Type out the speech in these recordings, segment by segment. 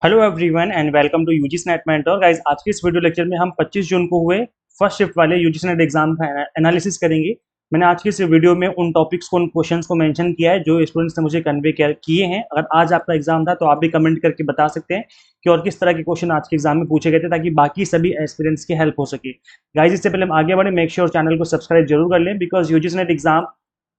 Hello everyone and welcome to UGC NET mentor guys. आज के इस वीडियो लेक्चर में हम 25 जून को हुए फर्स्ट शिफ्ट वाले यूजीसी नेट एग्जाम का एनालिसिस करेंगे। मैंने आज के इस वीडियो में उन टॉपिक्स को, उन क्वेश्चंस को मेंशन किया है जो स्टूडेंट्स ने मुझे कन्वे किए हैं। अगर आज आपका एग्जाम था तो आप भी कमेंट करके बता सकते हैं कि और किस तरह के क्वेश्चन आज के एग्जाम में पूछे गए थे, ताकि बाकी सभी एस्पिरेंट्स की हेल्प हो सके। गाइस, इससे पहले हम आगे बढ़े, मेक श्योर चैनल को सब्सक्राइब जरूर कर लें, because UGC net exam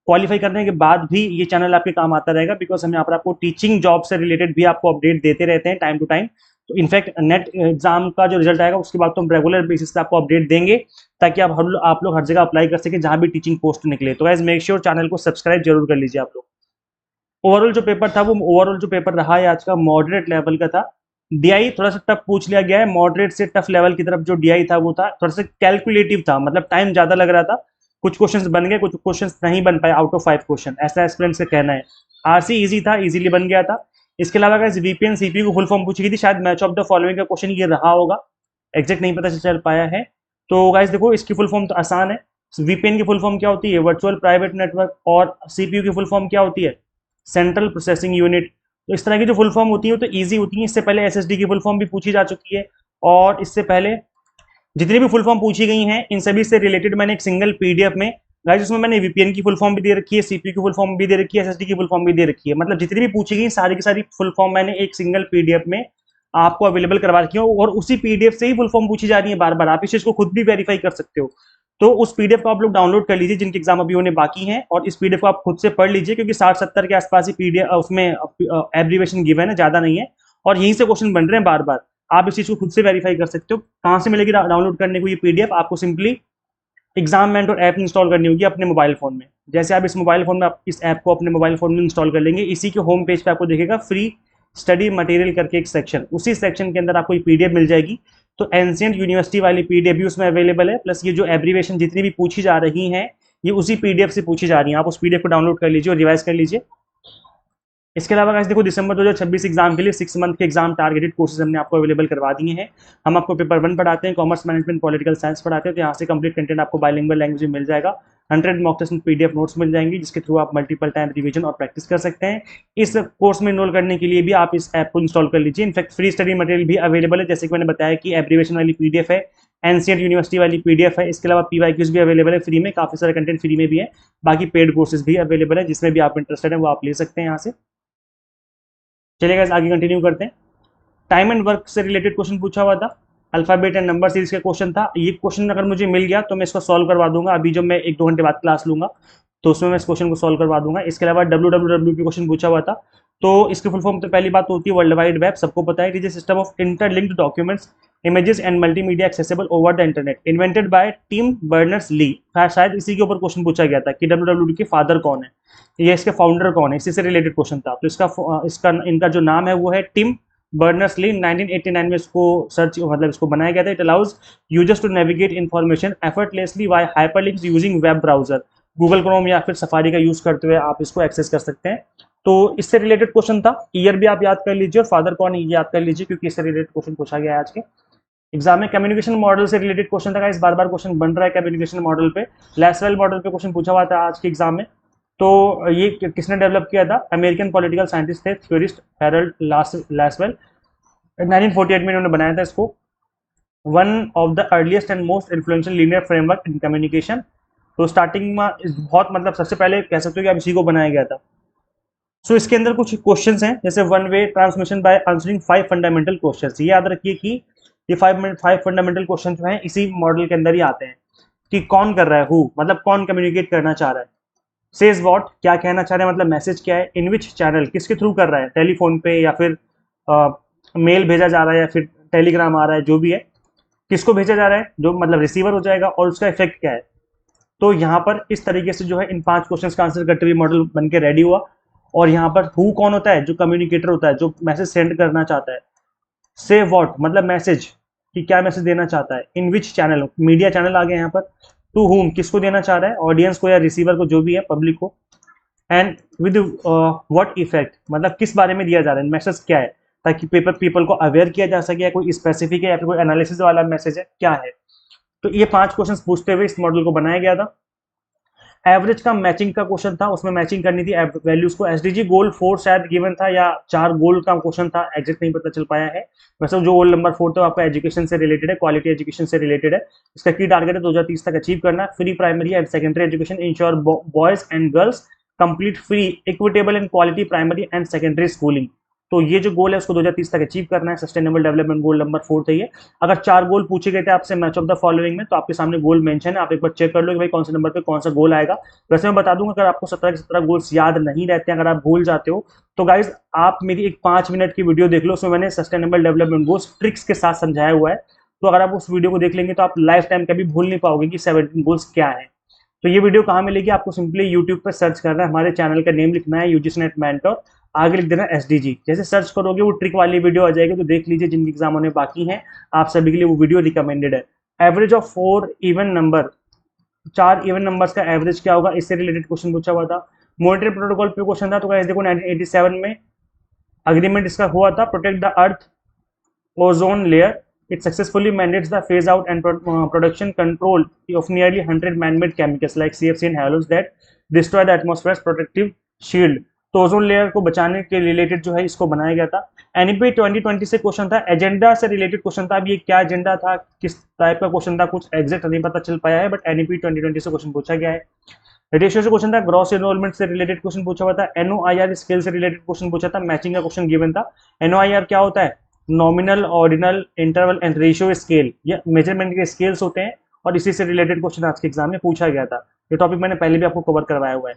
qualify करने के बाद भी ये चैनल आपके काम आता रहेगा, बिकॉज हम यहाँ पर आपको टीचिंग जॉब से रिलेटेड भी आपको अपडेट देते रहते हैं टाइम टू टाइम। तो इनफैक्ट नेट एग्जाम का जो रिजल्ट आएगा उसके बाद तो हम रेगुलर बेसिस पे आपको अपडेट देंगे, ताकि आप लोग हर जगह अप्लाई कर सके जहां भी टीचिंग पोस्ट निकले। तो गाइस, मेक श्योर चैनल को सब्सक्राइब जरूर कर लीजिए आप लोग। ओवरऑल जो पेपर रहा है आज का, मॉडरेट लेवल का था। डीआई थोड़ा सा टफ पूछ लिया गया है, मॉडरेट से टफ लेवल की तरफ जो डीआई था वो था थोड़ा सा कैलकुलेटिव था, मतलब टाइम ज्यादा लग रहा था। कुछ क्वेश्चंस बन गए, कुछ क्वेश्चंस नहीं बन पाए आउट ऑफ 5 क्वेश्चन, ऐसा एस्पिरेंट्स का कहना है। आरसी इजी था, इजीली बन गया था। इसके अलावा गाइस, वीपीएन सीपीयू को फुल फॉर्म पूछी गई थी, शायद मैच ऑफ द फॉलोइंग का क्वेश्चन ये रहा होगा, एग्जैक्ट नहीं पता चल पाया है। तो गाइस देखो, इसकी फुल फॉर्म तो आसान है। वीपीएन की फुल फॉर्म क्या होती है? Virtual private network. और सीपीयू की फुल फॉर्म क्या होती है? Central processing unit. तो इस तरह की जो फुल फॉर्म होती है तो ईजी होती है। इससे पहले एसएसडी की फुल फॉर्म भी पूछी जा चुकी है, और इससे पहले जितनी भी फुल फॉर्म पूछी गई हैं इन सभी से रिलेटेड मैंने एक सिंगल पीडीएफ में, गाइस उसमें मैंने वीपीएन की फुल फॉर्म भी दे रखी है, सीपीयू की फुल फॉर्म भी दे रखी है, एसएसडी की फुल फॉर्म भी दे रखी है। मतलब जितनी भी पूछी गई सारी की सारी फुल फॉर्म मैंने एक सिंगल पीडीएफ में आपको अवेलेबल करवा रखी है, और उसी पीडीएफ से ही फुल फॉर्म पूछी जा रही है बार बार। आप इस चीज को खुद भी वेरीफाई कर सकते हो। तो उस पीडीएफ को आप लोग डाउनलोड कर लीजिए जिनके एग्जाम अभी होने बाकी हैं, और इस पीडीएफ को आप खुद से पढ़ लीजिए, क्योंकि 60-70 के आसपास ही पीडीएफ उसमें एब्रीवेशन गिवन है, ज्यादा नहीं है, और यहीं से क्वेश्चन बन रहे हैं बार बार। आप इस चीज को खुद से वेरीफाई कर सकते हो। कहाँ से मिलेगी डाउनलोड करने को ये पीडीएफ? आपको simply exam mentor app install करनी होगी अपने मोबाइल फोन में। जैसे आप इस मोबाइल फोन में आप इस ऐप को अपने मोबाइल फोन में इंस्टॉल कर लेंगे, इसी के होम पेज पे आपको दिखेगा फ्री स्टडी मटेरियल करके एक सेक्शन, उसी सेक्शन के अंदर आपको ये पीडीएफ मिल जाएगी। तो एंशिएंट यूनिवर्सिटी वाली पीडीएफ भी उसमें अवेलेबल है, प्लस ये जो एब्रीवेशन जितनी भी पूछी जा रही हैं ये उसी पीडीएफ से पूछी जा रही है। आप उस पीडीएफ को डाउनलोड कर लीजिए और रिवाइज कर लीजिए। इसके अलावा गाइस देखो, दिसंबर 2026 एग्जाम के लिए 6 मंथ के एग्जाम टारगेटेड कोर्सेज हमने आपको अवेलेबल करवा दिए हैं। हम आपको पेपर 1 पढ़ाते हैं, कॉमर्स मैनेजमेंट पॉलिटिकल साइंस पढ़ाते हैं। तो यहाँ से कंप्लीट कंटेंट आपको बाइलिंगुअल लैंग्वेज में मिल जाएगा। 100 मॉक टेस्ट पीडीएफ नोट्स मिल जाएंगे, जिसके थ्रू आप मल्टीपल टाइम रिवीजन और प्रैक्टिस कर सकते हैं। इस कोर्स में इनरोल करने के लिए भी आप इस ऐप को इंस्टॉल कर लीजिए। इनफैक्ट फ्री स्टडी मटेरियल भी अवेलेबल है, जैसे कि मैंने बताया कि एब्रीवेशन वाली पीडीएफ है, एनसीएंट यूनिवर्सिटी वाली पीडीएफ है। इसके अलावा पीवाईक्यूज भी अवेलेबल है फ्री में, काफी सारे कंटेंट फ्री में भी है। बाकी पेड कोर्सेज भी अवेलेबल है, जिसमें भी आप इंटरेस्टेड है वो आप ले सकते हैं यहाँ से। चलिए गाइस, आगे कंटिन्यू करते हैं। टाइम एंड वर्क से रिलेटेड क्वेश्चन पूछा हुआ था, अल्फाबेट एंड नंबर सीरीज का क्वेश्चन था। ये क्वेश्चन अगर मुझे मिल गया तो मैं इसको सॉल्व करवा दूंगा। अभी जब मैं 1-2 घंटे बाद क्लास लूंगा तो उसमें मैं इस क्वेश्चन को सॉल्व करवा दूंगा। इसके अलावा डब्ल्यू की क्वेश्चन पूछा हुआ था, तो इसकी फुल फॉर्म तो पहली बात तो होती है वर्ल्ड वाइड वेब, सबको पता है। It is a system of interlinked documents, images and multimedia accessible over the internet, invented by Tim Berners Lee. शायद इसी के ऊपर क्वेश्चन पूछा गया था कि डब्ल्यू के फादर कौन है, ये इसके फाउंडर कौन है, इसी से रिलेटेड क्वेश्चन था। तो इसका इनका जो नाम है वो है टिम बर्नर्स ली। 1989 में इसको इसको बनाया गया था। It allows users to navigate information effortlessly by hyperlinks using web browser. Google Chrome या फिर सफारी का यूज करते हुए आप इसको एक्सेस कर सकते हैं। तो इससे रिलेटेड क्वेश्चन था। ईयर भी आप याद कर लीजिए और फादर कौन है ये याद कर लीजिए, क्योंकि इससे रिलेटेड क्वेश्चन पूछा गया है आज के एग्जाम में। कम्युनिकेशन मॉडल से रिलेटेड क्वेश्चन था, इस बार बार क्वेश्चन बन रहा है कम्युनिकेशन मॉडल पे। लैसवेल मॉडल पे क्वेश्चन पूछा हुआ था आज के एग्जाम में। तो ये किसने डेवलप किया था? अमेरिकन पॉलिटिकल साइंटिस्ट थे, थ्योरिस्ट हैरोल्ड लैसवेल। 1948 में इन्होंने बनाया था इसको। One of the earliest and most influential linear framework in communication. तो स्टार्टिंग में बहुत, मतलब सबसे पहले कह सकते हो कि अब इसी को बनाया गया था। सो इसके अंदर कुछ क्वेश्चंस हैं, जैसे one way transmission by answering 5 fundamental questions. ये याद रखिए कि ये 5 फंडामेंटल क्वेश्चन जो हैं इसी मॉडल के अंदर ही आते हैं। कि कौन कर रहा है, हु मतलब कौन कम्युनिकेट करना चाह रहा है। सेज व्हाट क्या कहना चाह रहे हैं, मतलब मैसेज क्या है। इन विच चैनल किसके थ्रू कर रहा है, टेलीफोन पे या फिर मेल भेजा जा रहा है या फिर टेलीग्राम आ रहा है, जो भी है। किसको भेजा जा रहा है, जो मतलब रिसीवर हो जाएगा, और उसका इफेक्ट क्या है। तो यहाँ पर इस तरीके से जो है इन 5 क्वेश्चंस का आंसर करते हुए मॉडल बन के रेडी हुआ। और यहाँ पर हु कौन होता है, जो कम्युनिकेटर होता है, जो मैसेज सेंड करना चाहता है। से व्हाट मतलब मैसेज, कि क्या मैसेज देना चाहता है। इन विच चैनल, मीडिया चैनल आ गया यहाँ पर। टू हुम किसको देना चाह रहा है, ऑडियंस को या रिसीवर को, जो भी है, पब्लिक को। एंड विद व्हाट इफेक्ट मतलब किस बारे में दिया जा रहा है, मैसेज क्या है, ताकि पीपल को अवेयर किया जा सके, या कोई स्पेसिफिक है या फिर कोई एनालिसिस वाला मैसेज है, क्या है। तो ये 5 क्वेश्चंस पूछते हुए इस मॉडल को बनाया गया था। एवरेज का मैचिंग का क्वेश्चन था, उसमें मैचिंग करनी थी वैल्यूज को। एसडीजी गोल 4 शायद गिवन था या 4 गोल का क्वेश्चन था, एग्जैक्ट नहीं पता चल पाया है। वैसे जो गोल नंबर 4 था आपका एजुकेशन से रिलेटेड है, क्वालिटी एजुकेशन से रिलेटेड है। इसका की टारगेट है 2030 तक अचीव करना। Free primary and secondary education ensure boys and girls complete free equitable and quality primary and secondary schooling. तो ये जो गोल है उसको 2030 तक अचीव करना है। सस्टेनेबल डेवलपमेंट गोल नंबर 4 था ये। अगर 4 गोल पूछे गए थे आपसे मैच ऑफ द फॉलोइंग में, तो आपके सामने गोल मेंशन है, आप एक बार चेक कर लो कि भाई कौन से नंबर पे कौन सा गोल आएगा। वैसे मैं बता दूंगा, अगर आपको 17 के 17 गोल्स याद नहीं रहते हैं, अगर आप भूल जाते हो, तो गाइज आप मेरी एक 5 मिनट की वीडियो देख लो, उसमें मैंने सस्टेनेबल डेवलपमेंट गोल्स ट्रिक्स के साथ समझाया हुआ है। तो अगर आप उस वीडियो को देख लेंगे तो आप लाइफ टाइम कभी भूल नहीं पाओगे कि 17 गोल्स क्या है। तो ये वीडियो कहाँ मिलेगी आपको? सिंपली यूट्यूब पर सर्च करना है, हमारे चैनल का नेम लिखना है यूजीसी नेट मेंटर, आगे लिख देना एसडीजी। जैसे सर्च करोगे वो ट्रिक वाली वीडियो आ जाएगी, तो देख लीजिए। जिनके एग्जाम होने बाकी हैं आप सभी के लिए वो वीडियो रिकमेंडेड है। Average of 4 even number, 4 even numbers का एवरेज क्या होगा, इससे रिलेटेड क्वेश्चन पूछा हुआ था। मॉनिटरी प्रोटोकॉल पे क्वेश्चन था। तो गाइस देखो 1987 में अग्रीमेंट इसका हुआ था, protect the earth ozone layer. It successfully mandates the phase out and production control of nearly 100 man-made chemicals like CFC and halogens that destroy the atmosphere's protective shield। तो ozone layer को बचाने के related जो है इसको बनाया गया था। एनईपी 2020 से क्वेश्चन था, एजेंडा से रिलेटेड क्वेश्चन था। अब ये क्या एजेंडा था, किस टाइप का क्वेश्चन था, कुछ एग्जैक्ट नहीं पता चल पाया है, बट एनईपी 2020 से क्वेश्चन पूछा गया है। रेशियो से क्वेश्चन था, ग्रॉस एनरोलमेंट से रिलेटेड क्वेश्चन पूछा हुआ था। एनओआईआर स्केल से रिलेटेड क्वेश्चन पूछा था, मैचिंग का क्वेश्चन गिवन था। एनओआईआर क्या होता है? Nominal, ordinal, interval and ratio scale, ये मेजरमेंट के स्केल्स होते हैं, और इसी से रिलेटेड क्वेश्चन आज के एग्जाम में पूछा गया था। ये टॉपिक मैंने पहले भी आपको कवर करवाया हुआ है।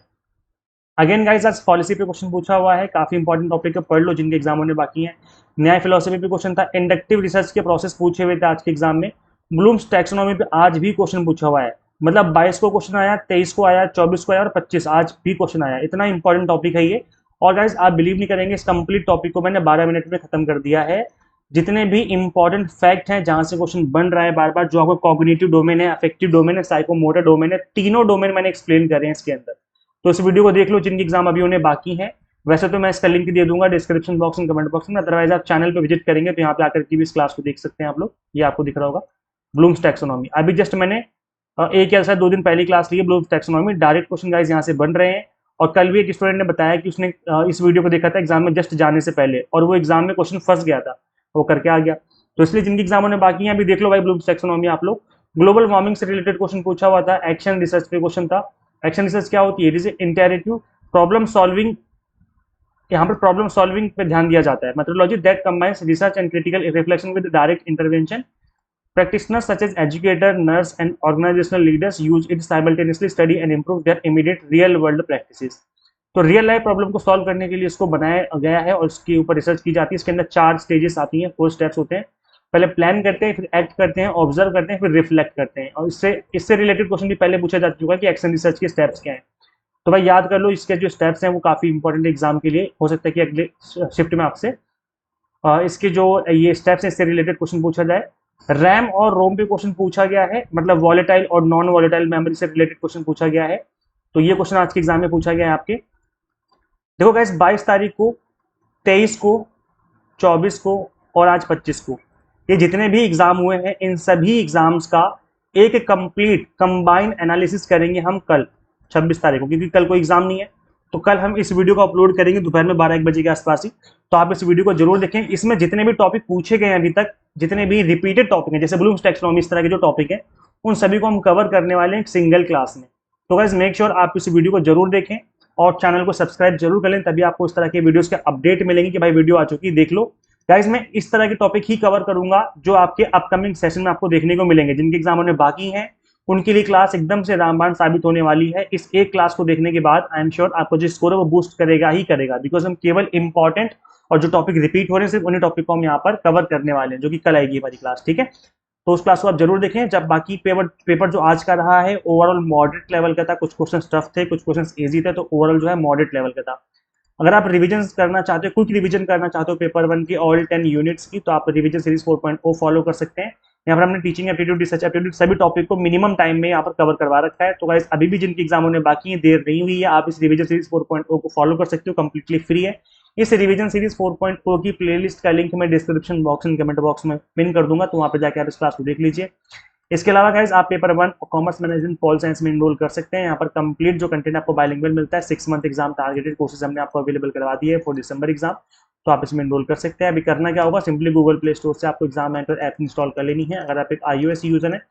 अगेन गाइस आज पॉलिसी पे क्वेश्चन पूछा हुआ है, काफी इंपॉर्टेंट टॉपिक है, पढ़ लो जिनके एग्जाम होने बाकी हैं। न्याय फिलोसफी पे क्वेश्चन था। इंडक्टिव रिसर्च के प्रोसेस पूछे हुए थे आज के एग्जाम में। ब्लूम्स टैक्सोनॉमी पे आज भी क्वेश्चन पूछा हुआ है, मतलब 22 को क्वेश्चन आया, 23 को आया, 24 को आया और 25 आज भी क्वेश्चन आया। इतना इंपॉर्टेंट टॉपिक है ये। और गाइस आप बिलीव नहीं करेंगे, इस कंप्लीट टॉपिक को मैंने 12 मिनट में खत्म कर दिया है। जितने भी इंपॉर्टेंट फैक्ट हैं जहां से क्वेश्चन बन रहा है बार बार, जो आपको कॉग्निटिव डोमेन है, अफेक्टिव डोमेन है, साइकोमोटर डोमेन है, तीनों डोमेन मैंने एक्सप्लेन करे हैं इसके अंदर। तो इस वीडियो को देख लो जिनकी एग्जाम अभी होने बाकी है। वैसे तो मैं इसका लिंक दे दूंगा डिस्क्रिप्शन बॉक्स में, कमेंट बॉक्स में, अदरवाइज आप चैनल पे विजिट करेंगे तो यहाँ पे आकर के भी इस क्लास को देख सकते हैं आप लोग। ये आपको दिख रहा होगा ब्लूम्स टैक्सोनॉमी। अभी जस्ट मैंने एक या शायद 2 दिन पहले क्लास ली है Bloom's taxonomy. Direct question guys यहाँ से बन रहे हैं। और कल भी एक स्टूडेंट ने बताया कि उसने इस वीडियो को देखा था एग्जाम में जस्ट जाने से पहले, और वो एग्जाम में क्वेश्चन फंस गया था, वो करके आ गया। तो इसलिए जिनकी एग्जाम होने बाकी है अभी देख लो भाई ब्लूम्स टैक्सोनॉमी आप लोग। ग्लोबल वार्मिंग से रिलेटेड क्वेश्चन पूछा हुआ था। एक्शन रिसर्च पे क्वेश्चन था। एक्शन रिसर्च क्या होती है? It is interactive problem solving. यहाँ पर प्रॉब्लम सॉल्विंग पे ध्यान दिया जाता है। Methodology that combines research and critical reflection with direct intervention. Practitioners such as educator, nurse, and organizational leaders use it simultaneously study and improve their immediate real world practices। तो real life problem को solve करने के लिए इसको बनाया गया है और इसके ऊपर रिसर्च की जाती है। इसके अंदर 4 स्टेजेस आती हैं, 4 स्टेप्स होते हैं। पहले प्लान करते हैं, फिर एक्ट करते हैं, ऑब्जर्व करते हैं, फिर रिफ्लेक्ट करते हैं। और इससे रिलेटेड क्वेश्चन भी पहले पूछा जा चुका है कि एक्शन रिसर्च के स्टेप्स क्या हैं। तो भाई याद कर लो, इसके जो स्टेप्स हैं वो काफी इंपॉर्टेंट एग्जाम के लिए। हो सकता है कि अगले शिफ्ट में आपसे इसके जो ये स्टेप्स हैं इससे रिलेटेड क्वेश्चन पूछा जाए। रैम और रोम पे क्वेश्चन पूछा गया है, मतलब वॉलेटाइल और नॉन वॉलेटाइल मेमोरी से रिलेटेड क्वेश्चन पूछा गया है। तो ये क्वेश्चन आज के एग्जाम में पूछा गया है आपके। देखो गाइस 22 तारीख को, 23 को, 24 को और आज 25 को, ये जितने भी एग्जाम हुए हैं इन सभी एग्जाम्स का एक कंप्लीट कंबाइंड एनालिसिस करेंगे हम कल 26 तारीख को, क्योंकि कल कोई एग्जाम नहीं है। तो कल हम इस वीडियो को अपलोड करेंगे दोपहर में 12-1 बजे के आसपास ही। तो आप इस वीडियो को जरूर देखें। इसमें जितने भी टॉपिक पूछे गए हैं अभी तक, जितने भी रिपीटेड टॉपिक हैं, जैसे ब्लूम्स टैक्सोनॉमी, इस तरह के जो टॉपिक हैं, उन सभी को हम कवर करने वाले हैं एक सिंगल क्लास में। तो गाइस मेक श्योर आप इस वीडियो को जरूर देखें और चैनल को सब्सक्राइब जरूर कर लें, तभी आपको इस तरह के वीडियोस के अपडेट मिलेंगे कि भाई वीडियो आ चुकी है, देख लो। गाइस मैं इस तरह के टॉपिक ही कवर करूंगा जो आपके अपकमिंग सेशन में आपको देखने को मिलेंगे। जिनके एग्जाम होने बाकी हैं उनके लिए क्लास एकदम से रामबाण साबित होने वाली है। इस एक क्लास को देखने के बाद आई एम श्योर आपको जो स्कोर है वो बूस्ट करेगा ही करेगा, बिकॉज हम केवल इंपॉर्टेंट और जो टॉपिक रिपीट हो रहे हैं सिर्फ उन्हीं टॉपिक को हम यहाँ पर कवर करने वाले हैं, जो कि कल आएगी हमारी क्लास, ठीक है। तो उस क्लास को आप जरूर देखें। जब बाकी पेपर जो आज का रहा है ओवरऑल मॉडरेट लेवल का था, कुछ क्वेश्चन टफ थे, कुछ क्वेश्चन इजी थे, तो ओवरऑल जो है मॉडरेट लेवल का था। अगर आप रिवीजन करना चाहते हो, क्विक रिवीजन करना चाहते हो पेपर 1 की ऑल 10 यूनिट्स की, तो आप रिवीजन सीरीज 4.0 फॉलो कर सकते हैं। यहाँ पर हमने टीचिंग एप्टीट्यूड, रिसर्च एप्टीट्यूड सभी टॉपिक को मिनिमम टाइम में यहाँ पर कवर करवा रखा है। तो गाइस अभी भी जिनकी एग्जाम होने बाकी है, देर नहीं हुई है, आप इस रिवीजन सीरीज 4.0 को फॉलो कर सकते हो, कंप्लीटली फ्री है। इस रिवीजन सीरीज 4.0 की प्लेलिस्ट का लिंक मैं description box and comment box में पिन कर दूंगा, तो वहाँ पर जाकर आप इस क्लास को देख लीजिए। इसके अलावा गाइज आप paper 1 commerce management pol science में इनरोल कर सकते हैं। यहाँ पर कंप्लीट जो कंटेंट आपको बाइलिंगुअल मिलता है, 6 मंथ एग्जाम टारगेटेड कोर्सेज हमने आपको अवेलेबल करवा दिए फॉर दिसंबर एग्जाम, तो आप इसमें इनरोल कर सकते हैं। अभी करना क्या होगा, सिंपली गूगल प्ले स्टोर से आपको एग्जाम एंटर ऐप इंस्टॉल कर लेनी है। अगर आप एक iOS यूजर हैं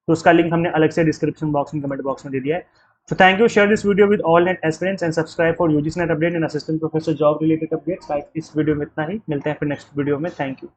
तो उसका लिंक हमने अलग से डिस्क्रिप्शन बॉक्स में, कमेंट बॉक्स में दे दिया है। So thank you. Share this video with all net aspirants and subscribe for UGC net update and assistant professor job related updates. Like इस वीडियो में इतना ही, मिलते हैं फिर नेक्स्ट वीडियो में। Thank you.